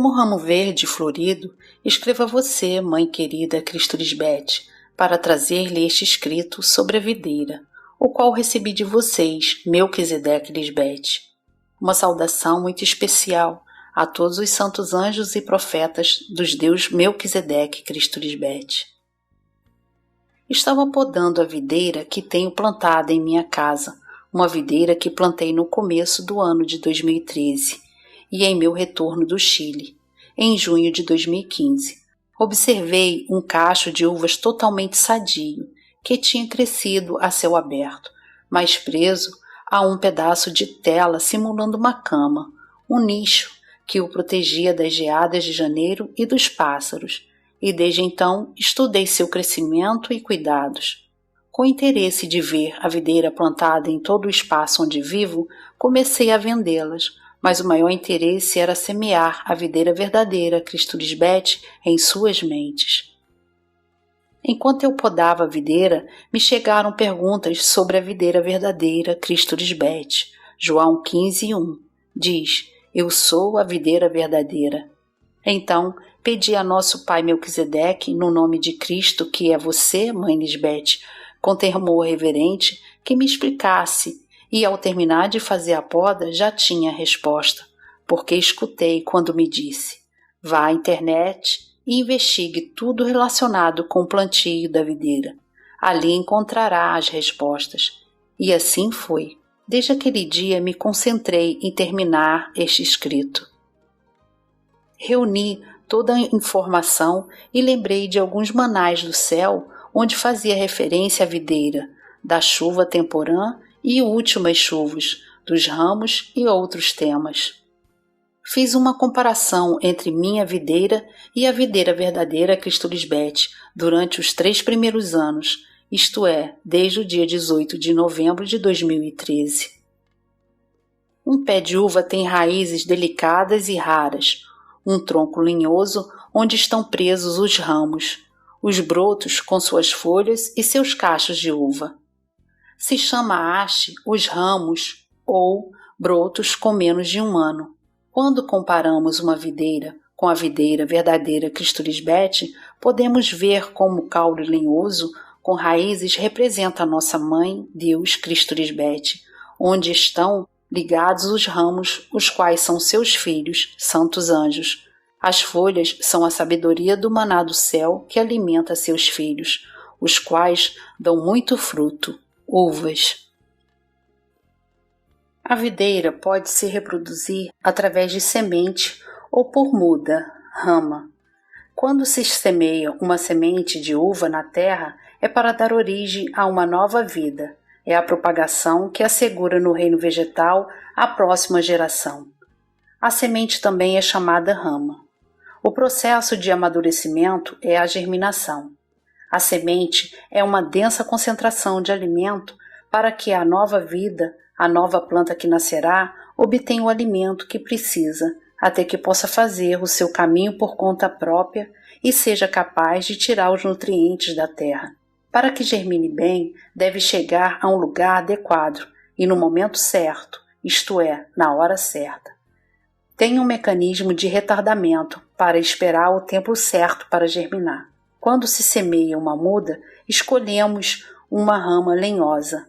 Como ramo verde florido, escreva você, mãe querida Cristo Lisbete, para trazer-lhe este escrito sobre a videira, o qual recebi de vocês, Melquisedeque Lisbete. Uma saudação muito especial a todos os santos anjos e profetas dos deus Melquisedeque Cristo Lisbete. Estava podando a videira que tenho plantada em minha casa, uma videira que plantei no começo do ano de 2013 e em meu retorno do Chile, em junho de 2015. Observei um cacho de uvas totalmente sadio, que tinha crescido a céu aberto, mas preso a um pedaço de tela simulando uma cama, um nicho que o protegia das geadas de janeiro e dos pássaros, e desde então estudei seu crescimento e cuidados. Com interesse de ver a videira plantada em todo o espaço onde vivo, comecei a vendê-las, mas o maior interesse era semear a videira verdadeira Cristo Lisbete em suas mentes. Enquanto eu podava a videira, me chegaram perguntas sobre a videira verdadeira Cristo Lisbete. João 15:1 diz: Eu sou a videira verdadeira. Então, pedi a nosso pai Melquisedeque, no nome de Cristo, que é você, mãe Lisbete, com temor reverente, que me explicasse, e ao terminar de fazer a poda já tinha a resposta, porque escutei quando me disse: vá à internet e investigue tudo relacionado com o plantio da videira. Ali encontrará as respostas. E assim foi. Desde aquele dia me concentrei em terminar este escrito. Reuni toda a informação e lembrei de alguns manais do céu onde fazia referência à videira, da chuva temporã e últimas chuvas, dos ramos e outros temas. Fiz uma comparação entre minha videira e a videira verdadeira Cristo Lisbete durante os 3 primeiros anos, isto é, desde o dia 18 de novembro de 2013. Um pé de uva tem raízes delicadas e raras, um tronco linhoso onde estão presos os ramos, os brotos com suas folhas e seus cachos de uva. Se chama haste os ramos ou brotos com menos de 1 ano. Quando comparamos uma videira com a videira verdadeira Cristo Lisbete, podemos ver como o caule lenhoso com raízes representa a nossa mãe, Deus Cristo Lisbete, onde estão ligados os ramos, os quais são seus filhos, santos anjos. As folhas são a sabedoria do maná do céu que alimenta seus filhos, os quais dão muito fruto, uvas. A videira pode se reproduzir através de semente ou por muda, rama. Quando se semeia uma semente de uva na terra, é para dar origem a uma nova vida. É a propagação que assegura no reino vegetal a próxima geração. A semente também é chamada rama. O processo de amadurecimento é a germinação. A semente é uma densa concentração de alimento para que a nova vida, a nova planta que nascerá, obtenha o alimento que precisa, até que possa fazer o seu caminho por conta própria e seja capaz de tirar os nutrientes da terra. Para que germine bem, deve chegar a um lugar adequado e no momento certo, isto é, na hora certa. Tem um mecanismo de retardamento para esperar o tempo certo para germinar. Quando se semeia uma muda, escolhemos uma rama lenhosa.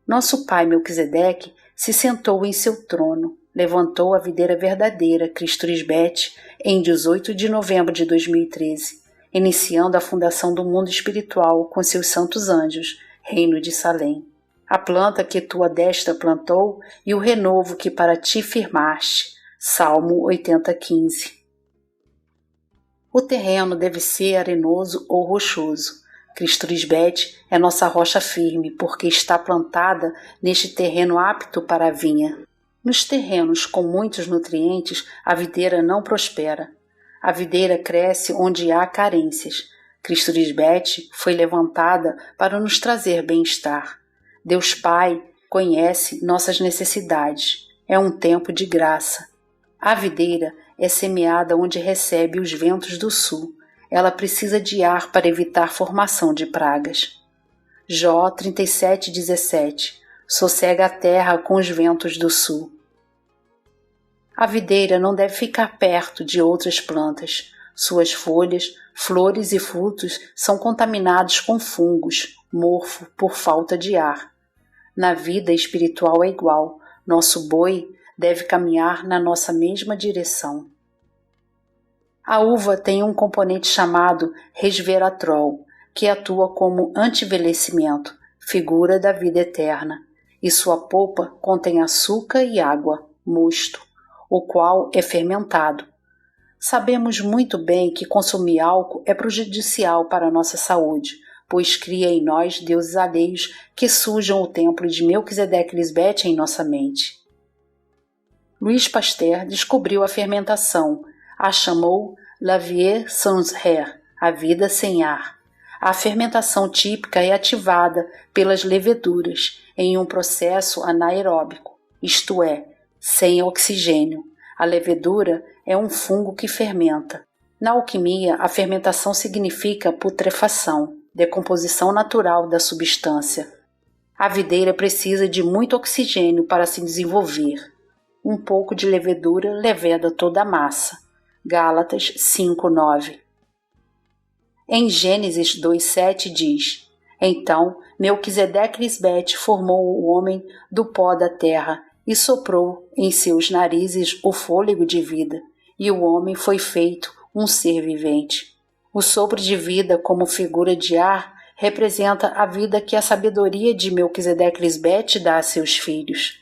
Nosso pai Melquisedeque se sentou em seu trono, levantou a videira verdadeira Cristo Lisbete em 18 de novembro de 2013, iniciando a fundação do mundo espiritual com seus santos anjos, reino de Salém. A planta que tua destra plantou e o renovo que para ti firmaste. Salmo 80:15. O terreno deve ser arenoso ou rochoso. Cristo Lisbete é nossa rocha firme, porque está plantada neste terreno apto para a vinha. Nos terrenos com muitos nutrientes, a videira não prospera. A videira cresce onde há carências. Cristo Lisbete foi levantada para nos trazer bem-estar. Deus Pai conhece nossas necessidades. É um tempo de graça. A videira é semeada onde recebe os ventos do sul. Ela precisa de ar para evitar formação de pragas. Jó 37:17. Sossega a terra com os ventos do sul. A videira não deve ficar perto de outras plantas. Suas folhas, flores e frutos são contaminados com fungos, mofo por falta de ar. Na vida espiritual é igual. Nosso boi deve caminhar na nossa mesma direção. A uva tem um componente chamado resveratrol, que atua como anti-envelhecimento, figura da vida eterna, e sua polpa contém açúcar e água, mosto, o qual é fermentado. Sabemos muito bem que consumir álcool é prejudicial para a nossa saúde, pois cria em nós deuses alheios que sujam o templo de Melquisedeque Lisbete em nossa mente. Louis Pasteur descobriu a fermentação, a chamou la vie sans air, a vida sem ar. A fermentação típica é ativada pelas leveduras em um processo anaeróbico, isto é, sem oxigênio. A levedura é um fungo que fermenta. Na alquimia, a fermentação significa putrefação, decomposição natural da substância. A videira precisa de muito oxigênio para se desenvolver. Um pouco de levedura leveda toda a massa. Gálatas 5:9. Em Gênesis 2:7 diz: Então Melquisedeque Lisbete formou o homem do pó da terra e soprou em seus narizes o fôlego de vida, e o homem foi feito um ser vivente. O sopro de vida, como figura de ar, representa a vida que a sabedoria de Melquisedeque Lisbete dá a seus filhos.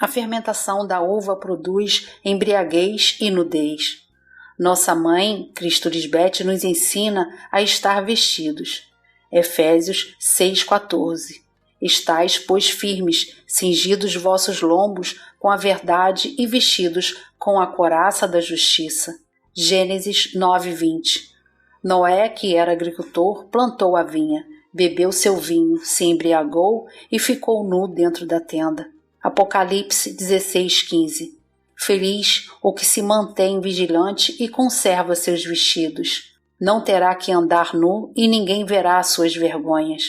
A fermentação da uva produz embriaguez e nudez. Nossa mãe, Cristo Lisbete, nos ensina a estar vestidos. Efésios 6:14. Estais, pois, firmes, cingidos vossos lombos com a verdade e vestidos com a couraça da justiça. Gênesis 9:20. Noé, que era agricultor, plantou a vinha, bebeu seu vinho, se embriagou e ficou nu dentro da tenda. Apocalipse 16:15. Feliz o que se mantém vigilante e conserva seus vestidos. Não terá que andar nu e ninguém verá suas vergonhas.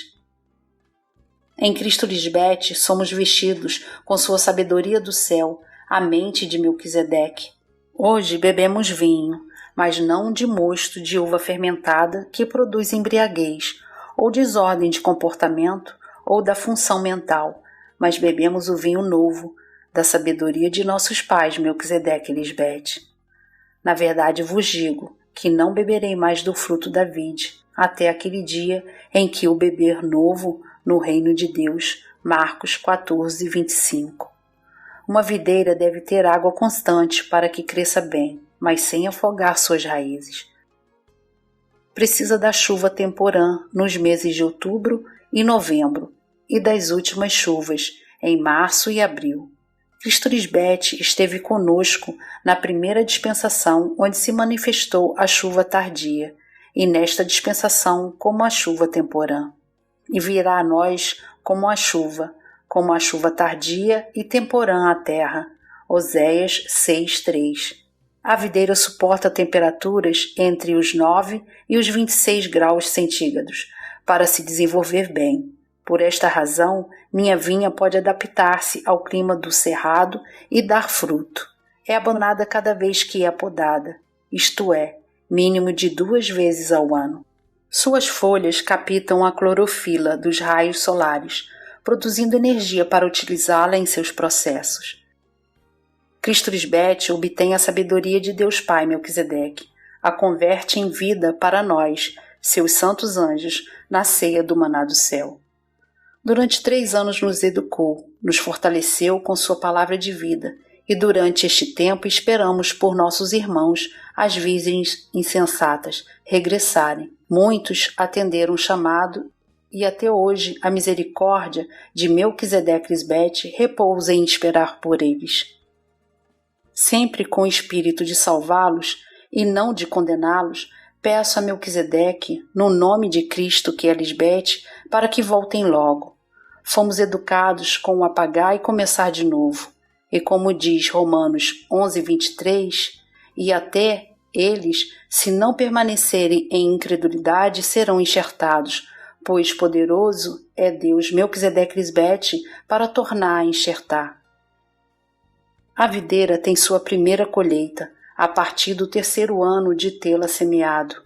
Em Cristo Lisbete somos vestidos com sua sabedoria do céu, a mente de Melquisedeque. Hoje bebemos vinho, mas não de mosto de uva fermentada que produz embriaguez, ou desordem de comportamento, ou da função mental, mas bebemos o vinho novo, da sabedoria de nossos pais Melquisedeque e Lisbete. Na verdade vos digo que não beberei mais do fruto da vide, até aquele dia em que o beber novo no reino de Deus. Marcos 14:25. Uma videira deve ter água constante para que cresça bem, mas sem afogar suas raízes. Precisa da chuva temporã nos meses de outubro e novembro, e das últimas chuvas, em março e abril. Cristo Lisbete esteve conosco na primeira dispensação, onde se manifestou a chuva tardia, e nesta dispensação como a chuva temporã. E virá a nós como a chuva tardia e temporã à terra. Oséias 6:3. A videira suporta temperaturas entre os 9 e os 26 graus centígrados para se desenvolver bem. Por esta razão, minha vinha pode adaptar-se ao clima do cerrado e dar fruto. É abonada cada vez que é podada, isto é, mínimo de 2 vezes ao ano. Suas folhas captam a clorofila dos raios solares, produzindo energia para utilizá-la em seus processos. Cristo Lisbete obtém a sabedoria de Deus Pai Melquisedeque, a converte em vida para nós, seus santos anjos, na ceia do maná do céu. Durante 3 anos nos educou, nos fortaleceu com sua palavra de vida, e durante este tempo esperamos por nossos irmãos, as virgens insensatas, regressarem. Muitos atenderam o chamado e até hoje a misericórdia de Melquisedeque Lisbete repousa em esperar por eles. Sempre com o espírito de salvá-los e não de condená-los, peço a Melquisedeque, no nome de Cristo que é Lisbete, para que voltem logo. Fomos educados com o apagar e começar de novo. E como diz Romanos 11:23, e até eles, se não permanecerem em incredulidade, serão enxertados, pois poderoso é Deus Melquisedeque Lisbete para tornar a enxertar. A videira tem sua primeira colheita, a partir do terceiro ano de tê-la semeado.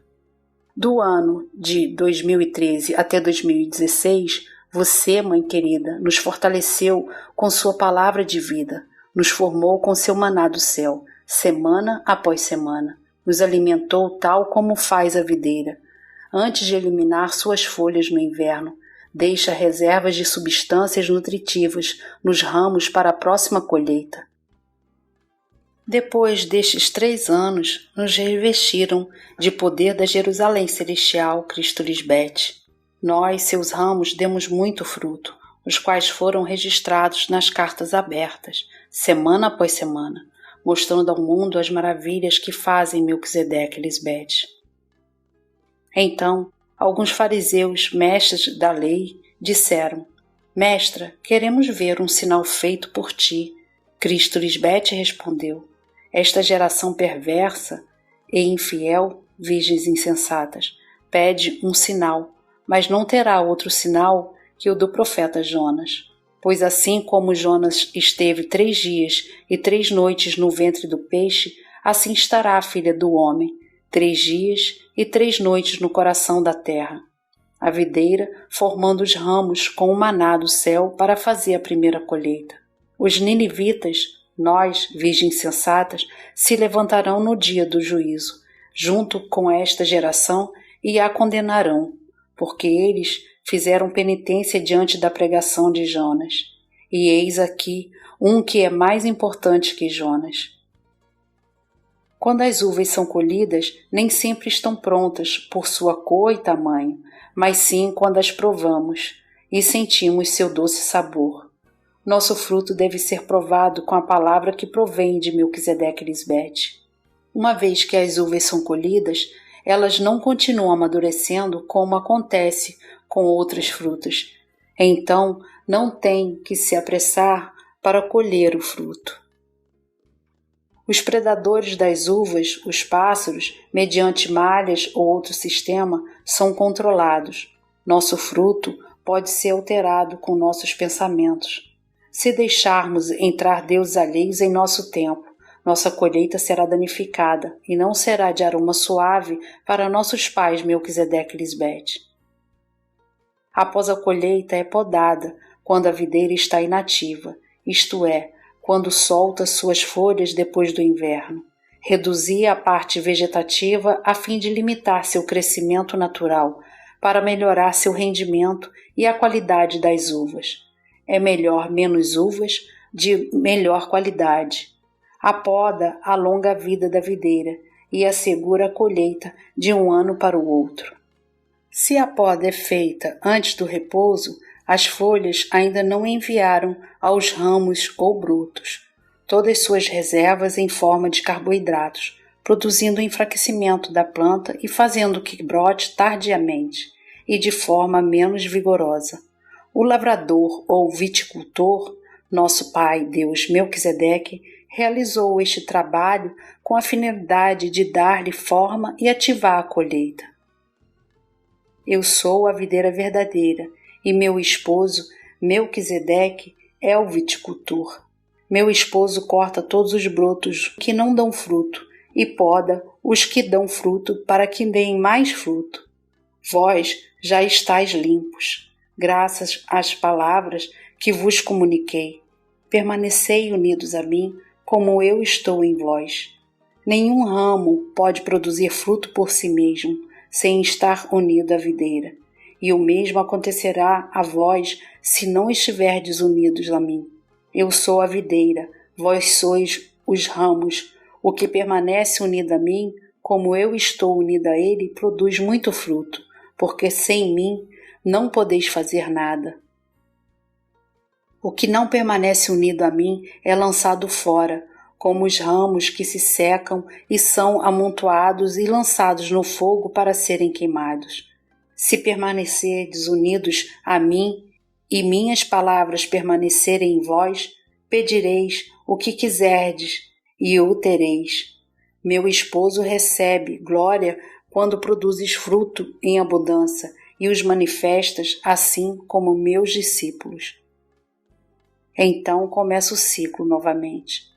Do ano de 2013 até 2016, você, mãe querida, nos fortaleceu com sua palavra de vida, nos formou com seu maná do céu, semana após semana, nos alimentou tal como faz a videira. Antes de eliminar suas folhas no inverno, deixa reservas de substâncias nutritivas nos ramos para a próxima colheita. Depois destes 3 anos, nos revestiram de poder da Jerusalém Celestial, Cristo Lisbete. Nós, seus ramos, demos muito fruto, os quais foram registrados nas cartas abertas, semana após semana, mostrando ao mundo as maravilhas que fazem Melquisedeque Lisbete. Então, alguns fariseus, mestres da lei, disseram: Mestra, queremos ver um sinal feito por ti. Cristo Lisbete respondeu: Esta geração perversa e infiel, virgens insensatas, pede um sinal, mas não terá outro sinal que o do profeta Jonas. Pois assim como Jonas esteve 3 dias e 3 noites no ventre do peixe, assim estará a Filha do Homem, 3 dias e 3 noites no coração da terra. A videira formando os ramos com o maná do céu para fazer a primeira colheita. Os ninivitas, nós, virgens sensatas, se levantarão no dia do juízo, junto com esta geração, e a condenarão, porque eles fizeram penitência diante da pregação de Jonas. E eis aqui um que é mais importante que Jonas. Quando as uvas são colhidas, nem sempre estão prontas por sua cor e tamanho, mas sim quando as provamos e sentimos seu doce sabor. Nosso fruto deve ser provado com a palavra que provém de Melquisedeque Lisbete. Uma vez que as uvas são colhidas, elas não continuam amadurecendo como acontece com outras frutas. Então, não tem que se apressar para colher o fruto. Os predadores das uvas, os pássaros, mediante malhas ou outro sistema, são controlados. Nosso fruto pode ser alterado com nossos pensamentos. Se deixarmos entrar deuses alheios em nosso tempo, nossa colheita será danificada e não será de aroma suave para nossos pais Melquisedeque Lisbete. Após a colheita é podada quando a videira está inativa, isto é, quando solta suas folhas depois do inverno. Reduzir a parte vegetativa a fim de limitar seu crescimento natural, para melhorar seu rendimento e a qualidade das uvas. É melhor menos uvas de melhor qualidade. A poda alonga a vida da videira e assegura a colheita de um ano para o outro. Se a poda é feita antes do repouso, as folhas ainda não enviaram aos ramos ou brotos todas suas reservas em forma de carboidratos, produzindo o enfraquecimento da planta e fazendo que brote tardiamente e de forma menos vigorosa. O lavrador ou viticultor, nosso pai Deus Melquisedeque, realizou este trabalho com a finalidade de dar-lhe forma e ativar a colheita. Eu sou a videira verdadeira, e meu esposo, Melquisedeque, é o viticultor. Meu esposo corta todos os brotos que não dão fruto e poda os que dão fruto para que deem mais fruto. Vós já estáis limpos, graças às palavras que vos comuniquei. Permanecei unidos a mim, como eu estou em vós. Nenhum ramo pode produzir fruto por si mesmo, sem estar unido à videira. E o mesmo acontecerá a vós se não estiverdes unidos a mim. Eu sou a videira, vós sois os ramos. O que permanece unido a mim, como eu estou unida a ele, produz muito fruto, porque sem mim não podeis fazer nada. O que não permanece unido a mim é lançado fora, como os ramos que se secam e são amontoados e lançados no fogo para serem queimados. Se permanecerdes unidos a mim e minhas palavras permanecerem em vós, pedireis o que quiserdes e o tereis. Meu esposo recebe glória quando produzes fruto em abundância e os manifestas assim como meus discípulos. Então começa o ciclo novamente.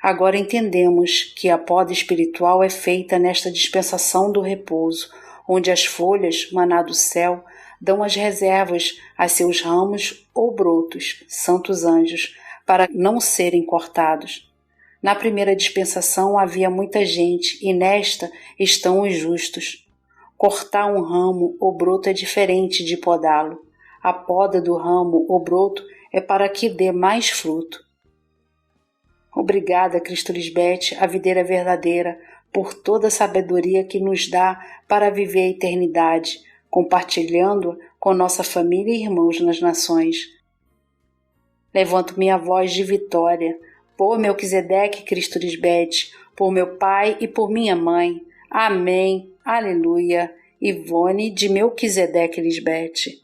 Agora entendemos que a poda espiritual é feita nesta dispensação do repouso, onde as folhas, maná do céu, dão as reservas a seus ramos ou brotos, santos anjos, para não serem cortados. Na primeira dispensação havia muita gente, e nesta estão os justos. Cortar um ramo ou broto é diferente de podá-lo. A poda do ramo ou broto é para que dê mais fruto. Obrigada, Cristo Lisbete, a videira verdadeira, por toda a sabedoria que nos dá para viver a eternidade, compartilhando-a com nossa família e irmãos nas nações. Levanto minha voz de vitória, por Melquisedeque Cristo Lisbete, por meu pai e por minha mãe. Amém. Aleluia. Ivone de Melquisedeque Lisbete.